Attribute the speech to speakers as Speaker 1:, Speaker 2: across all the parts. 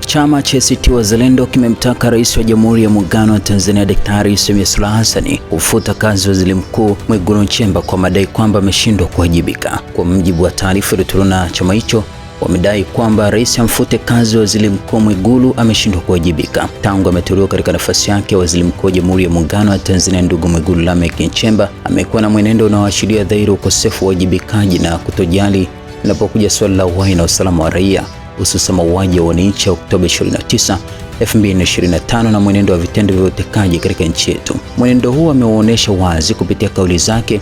Speaker 1: Chama cha ACT Wazalendo kimemtaka Rais wa Jamhuri ya Muungano wa Tanzania Daktari Samia Suluhu Hassan kufuta kazi Waziri Mkuu Mwigulu Nchemba kwa madai kwamba ameshindwa kuwajibika. Kwa mujibu wa taarifa iliyotolewa na chama hicho, wamedai kwamba rais amfute kazi Waziri Mkuu Mwigulu ameshindwa kuwajibika tangu ameteuliwa katika nafasi yake. Waziri Mkuu wa Jamhuri ya Muungano wa Tanzania ndugu Mwigulu Lameck Nchemba amekuwa na mwenendo unaoashiria dhahiri ukosefu wa uwajibikaji na kutojali linapokuja swala la uhai na usalama wa raia, hususan mauaji ya wananchi Oktoba 29, 2025 na mwenendo wa vitendo vya utekaji katika nchi yetu. Mwenendo huu ameuonesha wazi kupitia kauli zake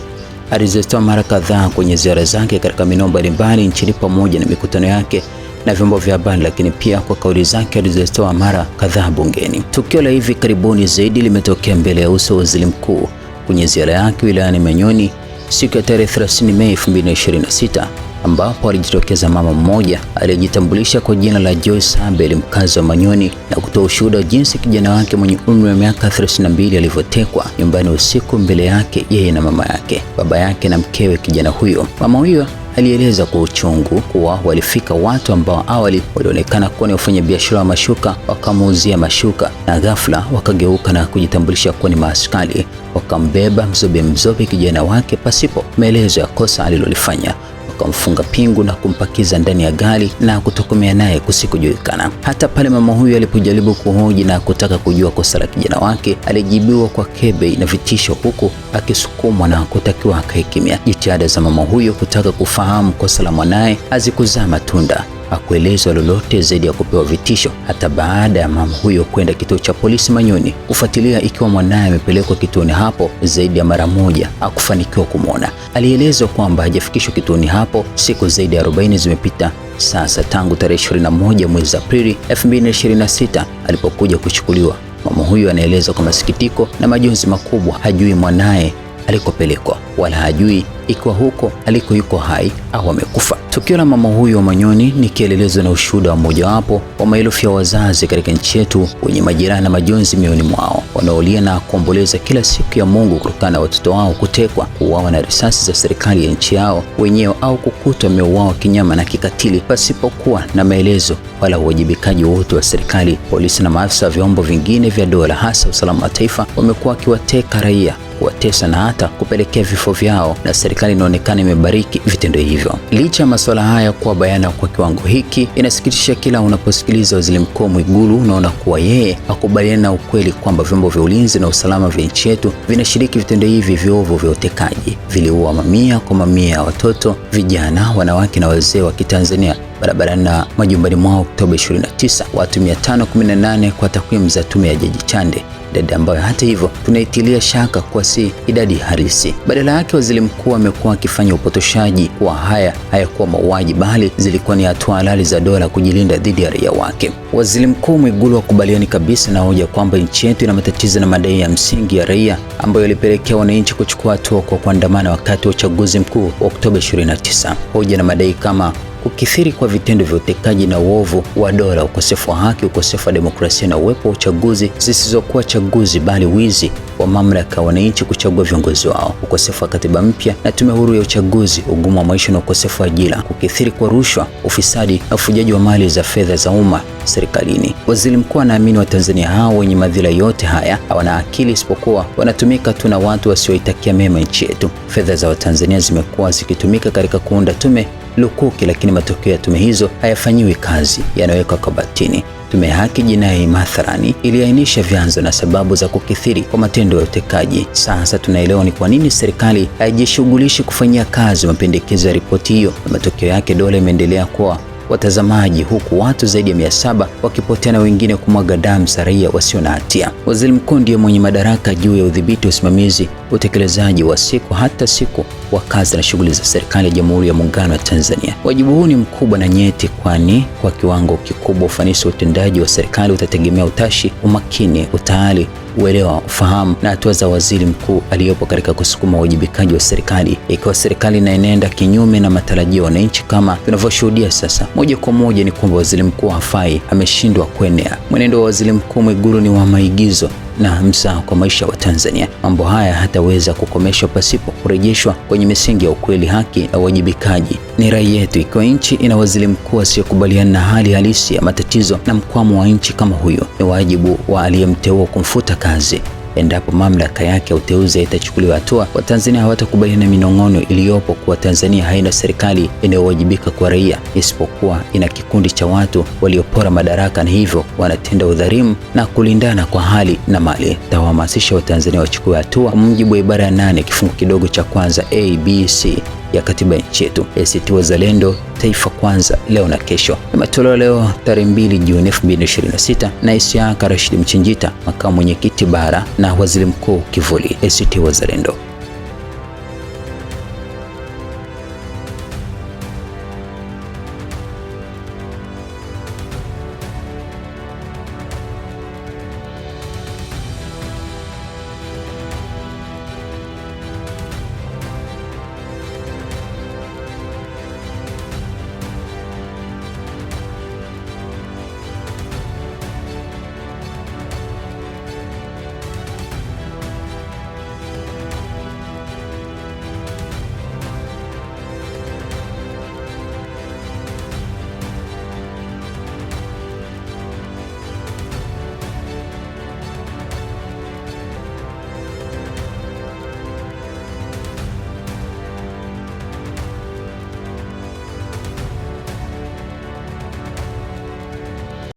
Speaker 1: alizozitoa mara kadhaa kwenye ziara zake katika maeneo mbalimbali nchini pamoja na mikutano yake na vyombo vya habari, lakini pia kwa kauli zake alizozitoa mara kadhaa bungeni. Tukio la hivi karibuni zaidi limetokea mbele ya uso wa waziri mkuu kwenye ziara yake wilayani Manyoni siku ya tarehe 30 Mei 2026, ambapo alijitokeza mama mmoja aliyejitambulisha kwa jina la Joyce Abel, mkazi wa Manyoni, na kutoa ushuhuda jinsi kijana wake mwenye umri wa miaka 32 alivyotekwa nyumbani usiku mbele yake yeye na mama yake, baba yake na mkewe kijana huyo. Mama huyo alieleza kwa uchungu kuwa walifika watu ambao awali walionekana kuwa ni wafanyabiashara wa mashuka, wakamuuzia mashuka na ghafla wakageuka na kujitambulisha kuwa ni maaskari, wakambeba mzobe kijana wake pasipo maelezo ya kosa alilolifanya, wakamfunga pingu na kumpakiza ndani ya gari na kutokomea naye kusikujulikana. Hata pale mama huyu alipojaribu kuhoji na kutaka kujua kosa la kijana wake, alijibiwa kwa kebe na vitisho, huku akisukumwa na kutakiwa akae kimya. Jitihada za mama huyo kutaka kufahamu kosa la mwanaye hazikuzaa matunda. Hakuelezwa lolote zaidi ya kupewa vitisho, hata baada ya mama huyo kwenda kituo cha polisi Manyoni kufuatilia ikiwa mwanaye amepelekwa kituoni hapo zaidi ya mara moja, hakufanikiwa kumwona. Alielezwa kwamba hajafikishwa kituoni hapo siku zaidi ya 40 zimepita sasa tangu tarehe 21 mwezi Aprili 2026 alipokuja kuchukuliwa. Mama huyo anaeleza kwa masikitiko na majonzi makubwa, hajui mwanaye alikopelekwa wala hajui ikiwa huko aliko yuko hai au amekufa. Tukio la mama huyo wa Manyoni ni kielelezo na ushuhuda wa mojawapo wa maelfu ya wazazi katika nchi yetu wenye majeraha na majonzi mioyoni mwao, wanaolia na kuomboleza kila siku ya Mungu kutokana na watoto wao kutekwa, kuuawa na risasi za serikali ya nchi yao wenyewe au kukutwa wameuawa kinyama na kikatili pasipokuwa na maelezo wala uwajibikaji wote wa serikali. Polisi na maafisa wa vyombo vingine vya dola, hasa usalama wa taifa, wamekuwa wakiwateka raia, kuwatesa na hata kupelekea vifo vyao, na serikali inaonekana imebariki vitendo hivyo. Licha ya masuala haya kuwa bayana kwa kiwango hiki, inasikitisha kila unaposikiliza Waziri Mkuu Mwigulu unaona kuwa yeye hakubaliana na ukweli kwamba vyombo vya ulinzi na usalama vya nchi yetu vinashiriki vitendo hivi viovu vya utekaji. Viliua mamia kwa mamia ya watoto, vijana, wanawake na wazee wa Kitanzania barabarani na majumbani mwao Oktoba 29, watu 518 kwa takwimu za tume ya Jaji Chande, idadi ambayo hata hivyo tunaitilia shaka kuwa si idadi halisi. Badala yake waziri mkuu amekuwa akifanya upotoshaji kuwa haya hayakuwa mauaji, bali zilikuwa ni hatua halali za dola kujilinda dhidi ya raia wake. Waziri Mkuu Mwigulu hakubaliani kabisa na hoja kwamba nchi yetu ina matatizo na madai ya msingi ya raia ambayo yalipelekea wananchi kuchukua hatua kwa kuandamana wakati wa uchaguzi mkuu wa Oktoba 29. Hoja na madai kama kukithiri kwa vitendo vya utekaji na uovu wa dola, ukosefu wa haki, ukosefu wa demokrasia na uwepo wa uchaguzi zisizokuwa chaguzi bali wizi wa mamlaka ya wananchi kuchagua viongozi wao, ukosefu wa katiba mpya na tume huru ya uchaguzi, ugumu wa maisha na ukosefu wa ajira, kukithiri kwa rushwa, ufisadi na ufujaji wa mali za fedha za umma serikalini. Waziri mkuu anaamini Watanzania hao wenye madhila yote haya hawana akili, isipokuwa wanatumika tu na watu wasioitakia mema nchi yetu. Fedha za Watanzania zimekuwa zikitumika katika kuunda tume lukuki, lakini matokeo ya tume hizo hayafanyiwi kazi, yanawekwa kabatini. Tume ya Haki Jinai mathalani iliainisha vyanzo na sababu za kukithiri kwa matendo ya utekaji. Sasa tunaelewa ni kwa nini serikali haijishughulishi kufanyia kazi mapendekezo ya ripoti hiyo, na matokeo yake dola imeendelea kuwa watazamaji, huku watu zaidi ya 700 wakipotea na wengine kumwaga damu za raia wasio na hatia. Waziri mkuu ndiye mwenye madaraka juu ya udhibiti, usimamizi, utekelezaji wa siku hata siku wa kazi na shughuli za serikali ya Jamhuri ya Muungano wa Tanzania. Wajibu huu ni mkubwa na nyeti, kwani kwa kiwango kikubwa ufanisi wa utendaji wa serikali utategemea utashi, umakini, utayari, uelewa, ufahamu na hatua za waziri mkuu aliyopo katika kusukuma uwajibikaji wa serikali. Ikiwa serikali inaenenda kinyume na matarajio ya wananchi kama tunavyoshuhudia sasa, moja kwa moja ni kwamba waziri mkuu hafai, ameshindwa kuenea. Mwenendo wa waziri mkuu Mwigulu ni wa maigizo na msaada kwa maisha wa Tanzania. Mambo haya hataweza kukomeshwa pasipo kurejeshwa kwenye misingi ya ukweli, haki na uwajibikaji. Ni rai yetu, ikiwa nchi ina waziri mkuu asiyekubaliana na hali halisi ya matatizo na mkwamo wa nchi kama huyo, ni wajibu wa aliyemteua kumfuta kazi. Endapo mamlaka yake ya uteuzi itachukuliwa hatua, Watanzania hawatakubaliana na minong'ono iliyopo kuwa Tanzania haina serikali inayowajibika kwa raia, isipokuwa ina kikundi cha watu waliopora madaraka na hivyo wanatenda udhalimu na kulindana kwa hali na mali. Tawahamasisha Watanzania wachukue hatua kwa mujibu wa ibara ya 8 kifungu kidogo cha kwanza ABC ya katiba nchi yetu. ACT Wazalendo, taifa kwanza, leo na kesho. Imetolewa leo tarehe 2 Juni 2026 na Isiaka Rashid Mchinjita, makamu mwenyekiti bara na waziri mkuu kivuli ACT Wazalendo.